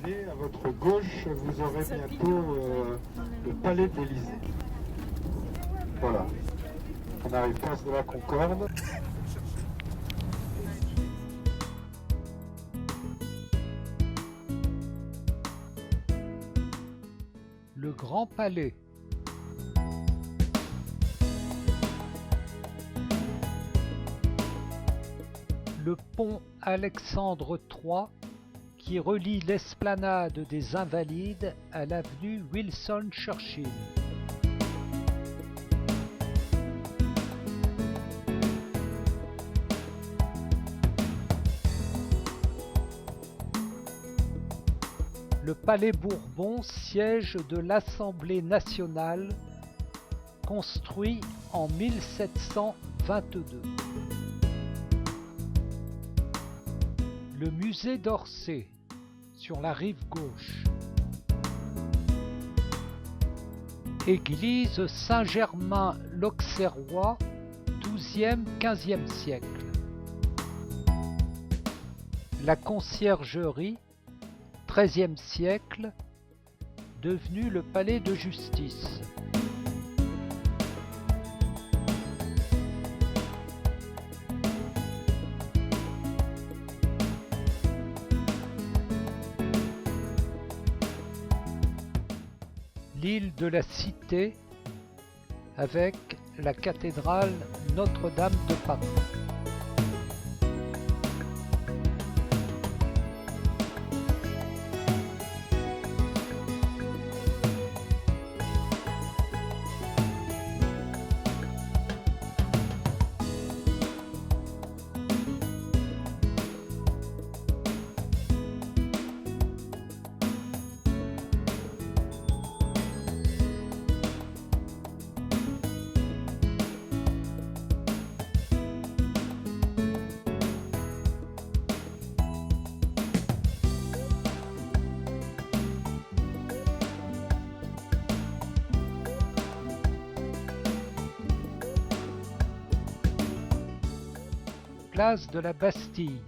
l'Élysée. À votre gauche, vous aurez bientôt le palais de l'Élysée. Voilà. On arrive place de la Concorde. Le Grand Palais. Le pont Alexandre III qui relie l'esplanade des Invalides à l'avenue Wilson Churchill. Le Palais Bourbon, siège de l'Assemblée nationale, construit en 1722. Le musée d'Orsay, sur la rive gauche. Église Saint-Germain l'Auxerrois, 12e-15e siècle. La conciergerie, 13e siècle, devenu le palais de justice. L'île de la Cité avec la cathédrale Notre-Dame de Paris. Place de la Bastille.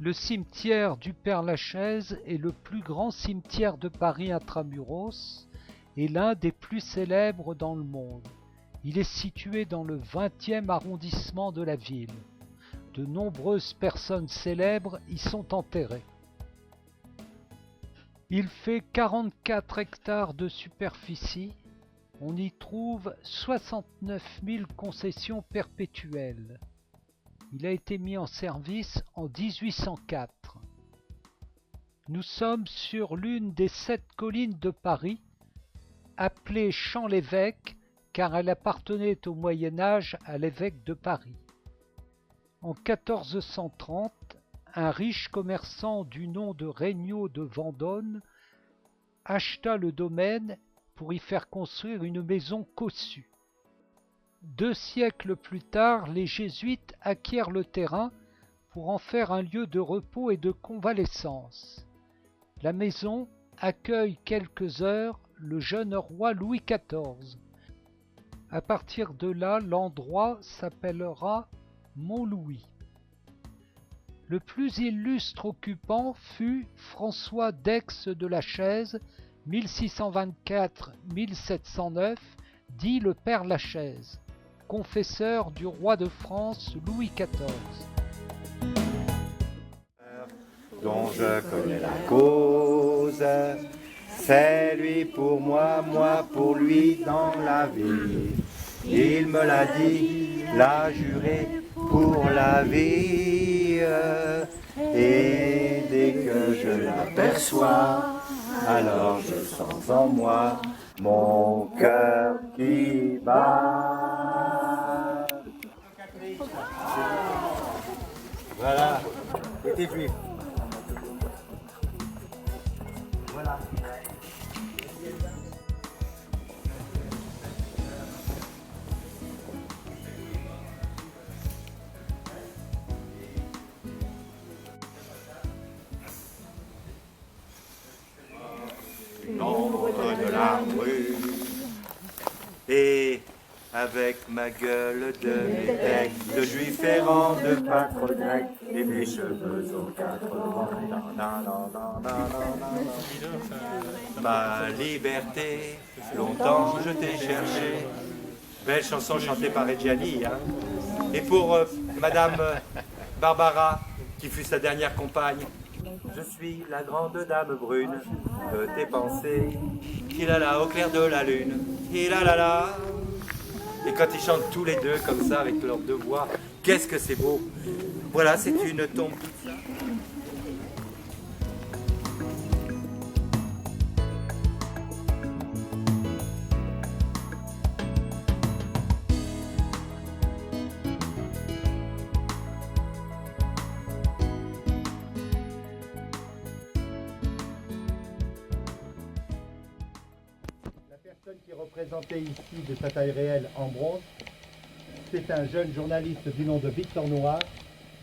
Le cimetière du Père-Lachaise est le plus grand cimetière de Paris intramuros et l'un des plus célèbres dans le monde. Il est situé dans le 20e arrondissement de la ville. De nombreuses personnes célèbres y sont enterrées. Il fait 44 hectares de superficie. On y trouve 69 000 concessions perpétuelles. Il a été mis en service en 1804. Nous sommes sur l'une des 7 collines de Paris, appelée Champ-l'Évêque, car elle appartenait au Moyen-Âge à l'évêque de Paris. En 1430, un riche commerçant du nom de Regnault de Vendôme acheta le domaine pour y faire construire une maison cossue. 2 siècles plus tard, les jésuites acquièrent le terrain pour en faire un lieu de repos et de convalescence. La maison accueille quelques heures le jeune roi Louis XIV. À partir de là, l'endroit s'appellera Mont-Louis. Le plus illustre occupant fut François d'Aix de la Chaise, 1624-1709, dit le Père-Lachaise, confesseur du roi de France Louis XIV. Dont je connais la cause, c'est lui pour moi, moi pour lui dans la vie. Il me l'a dit, l'a juré pour la vie, et dès que je l'aperçois, alors je sens en moi mon cœur qui bat. Voilà, était juif. Voilà. L'ombre de la rue et avec ma gueule de métèque, de juif errant, de pâtre grec, et mes cheveux aux quatre vents. Ma liberté, longtemps je t'ai cherché. Belle chanson chantée par Reggiani, hein. Et pour Madame Barbara, qui fut sa dernière compagne, je suis la grande dame brune de tes pensées, il a là au clair de la lune, il a là là. Et quand ils chantent tous les deux comme ça avec leurs deux voix, qu'est-ce que c'est beau. Voilà, c'est une tombe. Qui est représenté ici de sa taille réelle en bronze, c'est un jeune journaliste du nom de Victor Noir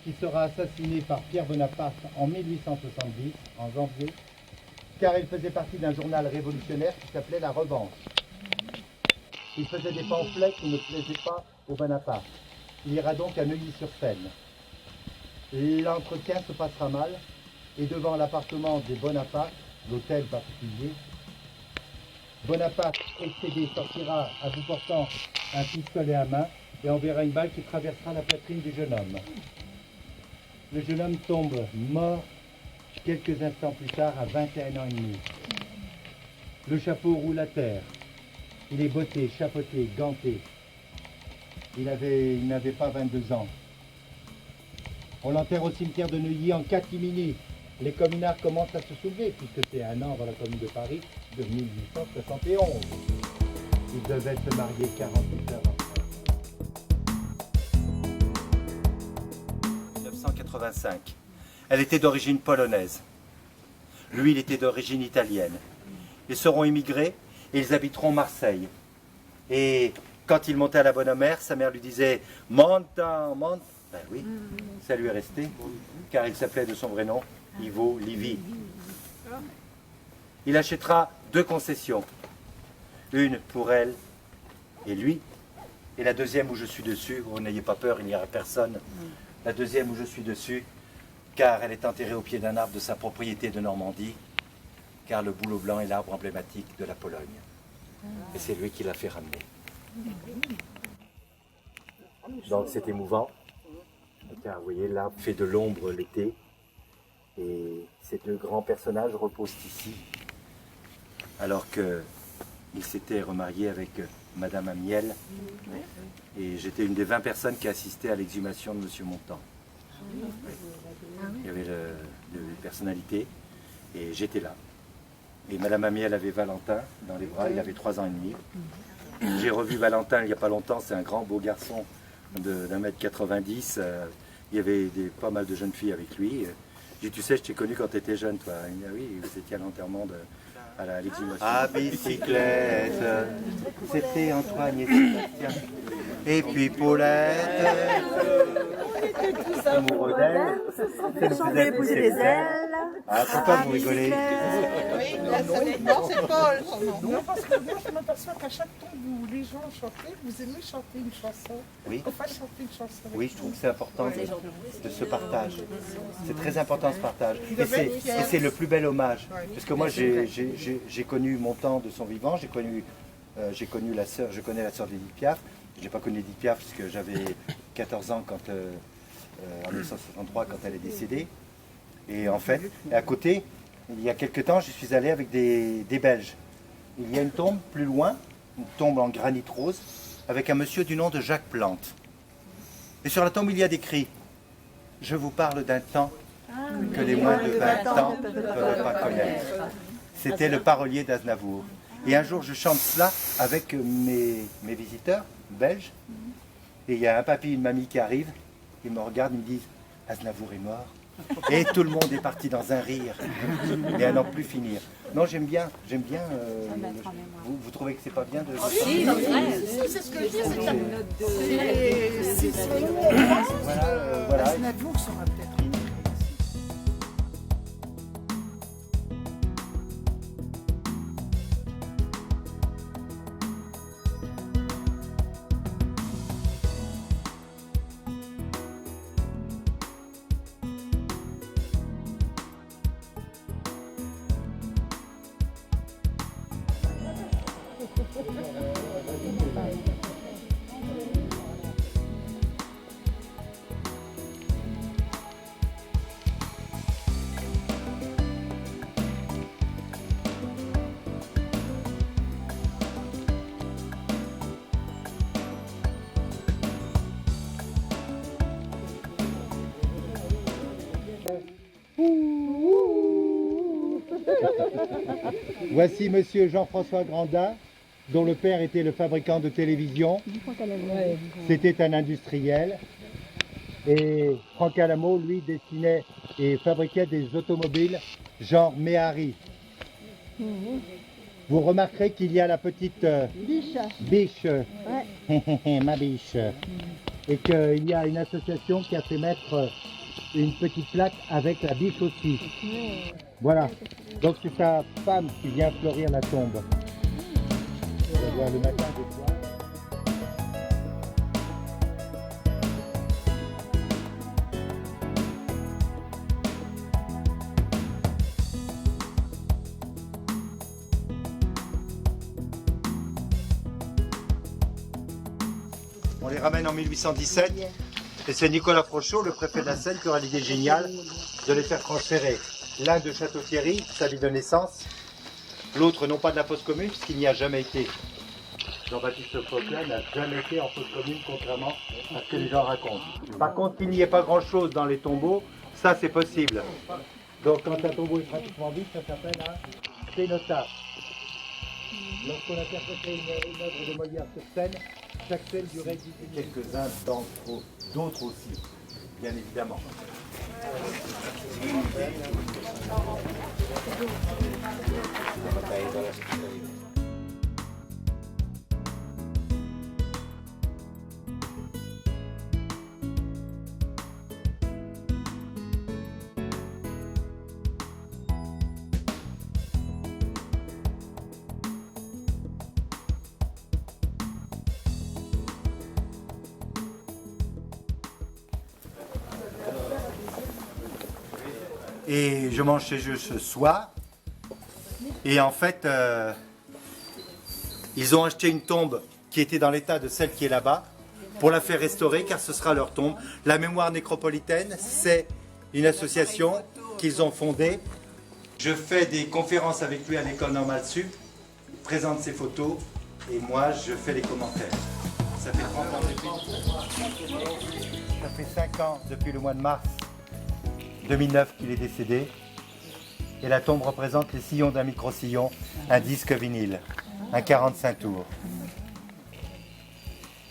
qui sera assassiné par Pierre Bonaparte en 1870, en janvier, car il faisait partie d'un journal révolutionnaire qui s'appelait La Revanche. Il faisait des pamphlets qui ne plaisaient pas aux Bonaparte. Il ira donc à Neuilly-sur-Seine. L'entretien se passera mal et devant l'appartement des Bonaparte, l'hôtel particulier, Bonaparte, excédé, sortira à bout portant un pistolet à main et enverra une balle qui traversera la poitrine du jeune homme. Le jeune homme tombe mort quelques instants plus tard à 21 ans et demi. Le chapeau roule à terre. Il est botté, chapeauté, ganté. Il n'avait pas 22 ans. On l'enterre au cimetière de Neuilly en catimini. Les communards commencent à se soulever, puisque c'est un an avant la Commune de Paris de 1871. Ils devaient se marier 48 heures après. 1985. Elle était d'origine polonaise. Lui, il était d'origine italienne. Ils seront immigrés et ils habiteront Marseille. Et quand il montait à la Bonne Mère, sa mère lui disait « Monta, monte ». Ben oui, ça lui est resté, car il s'appelait de son vrai nom Ivo Livy. Il achètera 2 concessions, une pour elle et lui, et la deuxième où je suis dessus, oh, n'ayez pas peur, il n'y aura personne, la deuxième où je suis dessus, car elle est enterrée au pied d'un arbre de sa propriété de Normandie, car le bouleau blanc est l'arbre emblématique de la Pologne. Et c'est lui qui l'a fait ramener. Donc c'est émouvant, car vous voyez, l'arbre fait de l'ombre l'été, et ces 2 grands personnages reposent ici, alors qu'il s'était remarié avec Madame Amiel, et j'étais une des 20 personnes qui assistaient à l'exhumation de Monsieur Montand. Il y avait les personnalités, et j'étais là. Et Madame Amiel avait Valentin dans les bras, il avait 3 ans et demi. J'ai revu Valentin il n'y a pas longtemps, c'est un grand beau garçon d'1,90 m. Il y avait pas mal de jeunes filles avec lui. J'ai dit, tu sais, je t'ai connu quand tu étais jeune, toi. Il dit, ah oui, vous étiez à l'enterrement à l'exhumation. À bicyclette, c'était Antoine et Sébastien. Et puis Paulette, amoureux d'elle. J'en ai épousé des ailes. Ah, pourquoi vous rigolez? Oui, là, non, c'est Paul, son nom. Non, parce que moi, je m'aperçois qu'à chaque temps où les gens chantent, vous aimez chanter une chanson. Oui. Enfin, chanter une chanson. Oui, je trouve que c'est important de ce partage. C'est très important ce partage. Et c'est le plus bel hommage. Parce que moi, j'ai connu Montand de son vivant, je connais la sœur d'Édith Piaf. Je n'ai pas connu Édith Piaf parce que j'avais 14 ans en 1963 quand elle est décédée. Et en fait, à côté, il y a quelques temps, je suis allé avec des Belges. Il y a une tombe plus loin, une tombe en granit rose, avec un monsieur du nom de Jacques Plante. Et sur la tombe, il y a des cris. Je vous parle d'un temps que les moins de 20 ans ne peuvent pas connaître. C'était le parolier d'Aznavour. Et un jour, je chante cela avec mes visiteurs belges. Et il y a un papy et une mamie qui arrivent. Ils me regardent, ils me disent « Aznavour est mort ». Et tout le monde est parti dans un rire et à n'en plus finir. Non, j'aime bien. Vous trouvez que c'est pas bien de... Si, c'est ce que je dis, c'est ça. Voilà. Aznavour sera peut-être. Voici monsieur Jean-François Grandin, dont le père était le fabricant de télévision. C'était un industriel. Et Franck Alamo, lui, dessinait et fabriquait des automobiles genre Méhari. Vous remarquerez qu'il y a la petite biche, ma biche, et qu'il y a une association qui a fait mettre une petite plaque avec la biche aussi. Voilà, donc c'est sa femme qui vient fleurir la tombe. On va voir le matin des fois. On les ramène en 1817 et c'est Nicolas Frochot, le préfet de la Seine, qui aura l'idée géniale de les faire transférer. L'un de Château-Thierry, sa ville de naissance, l'autre non pas de la fosse commune, puisqu'il n'y a jamais été. Jean-Baptiste Fauquelin n'a jamais été en fosse commune, contrairement à ce que les gens racontent. Par contre, qu'il n'y ait pas grand-chose dans les tombeaux, ça c'est possible. Donc quand un tombeau est pratiquement vide, ça s'appelle un cénotaphe. Lorsqu'on interprétait une œuvre de Molière sur scène, chaque scène durait 10 minutes. Quelques-uns d'autres aussi, bien évidemment. Et je mange chez eux ce soir. Et en fait, ils ont acheté une tombe qui était dans l'état de celle qui est là-bas pour la faire restaurer car ce sera leur tombe. La Mémoire Nécropolitaine, c'est une association qu'ils ont fondée. Je fais des conférences avec lui à l'école normale sup, présente ses photos et moi je fais les commentaires. Ça fait 30 ans depuis. Ça fait 5 ans depuis le mois de mars 2009 qu'il est décédé. Et la tombe représente les sillons d'un micro-sillon, un disque vinyle, un 45 tours.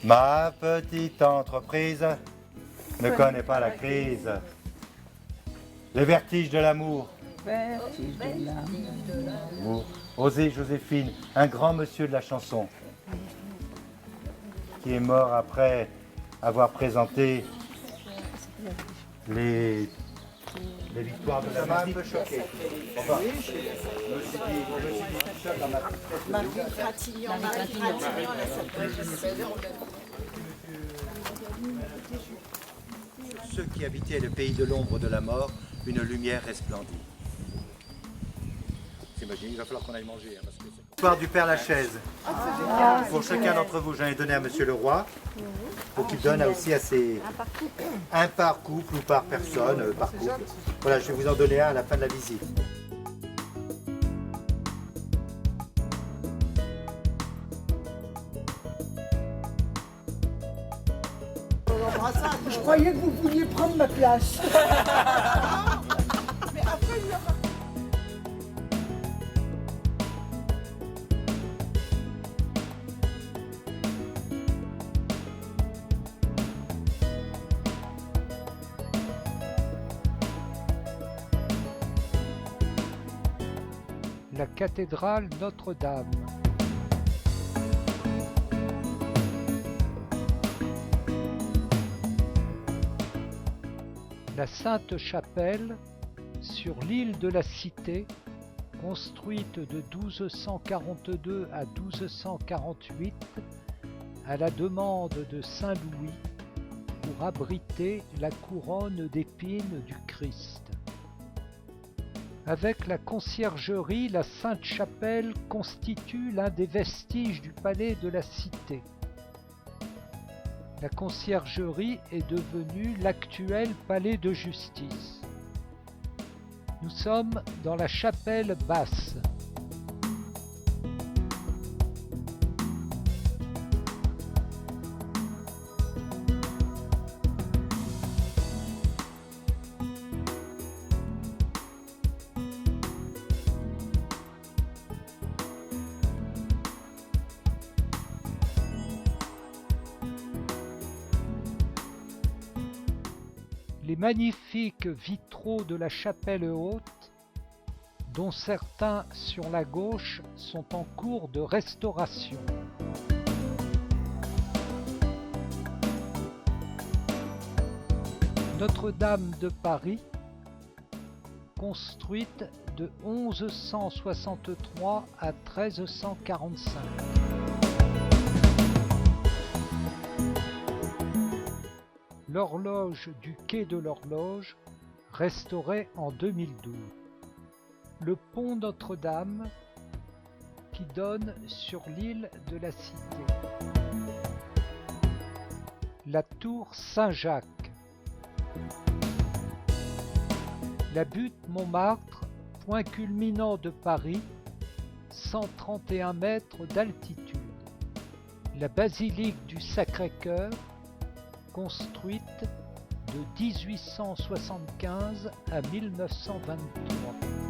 Ma petite entreprise ne connaît pas la crise. Les vertiges de l'amour. Osée Joséphine, un grand monsieur de la chanson, qui est mort après avoir présenté les victoires de la musique. Ça m'a un peu choqué. Ceux qui habitaient le pays de l'ombre de la mort, une lumière resplendit. T'imagines, il va falloir qu'on aille manger. Parce que l'histoire du Père Lachaise. Pour chacun d'entre vous, j'en ai donné à Monsieur le Roi, pour qu'il donne aussi à ses... Un par couple ou par personne, par couple. Voilà, je vais vous en donner un à la fin de la visite. Je croyais que vous pouviez prendre ma place. Mais après, il y aura... La cathédrale Notre-Dame. La Sainte-Chapelle, sur l'île de la Cité, construite de 1242 à 1248, à la demande de Saint Louis, pour abriter la couronne d'épines du Christ. Avec la conciergerie, la Sainte-Chapelle constitue l'un des vestiges du palais de la Cité. La conciergerie est devenue l'actuel palais de justice. Nous sommes dans la chapelle basse. Les magnifiques vitraux de la chapelle haute, dont certains sur la gauche, sont en cours de restauration. Notre-Dame de Paris, construite de 1163 à 1345. L'horloge du quai de l'Horloge, restaurée en 2012. Le pont Notre-Dame, qui donne sur l'île de la Cité. La tour Saint-Jacques. La butte Montmartre, point culminant de Paris, 131 mètres d'altitude. La basilique du Sacré-Cœur, construite de 1875 à 1923.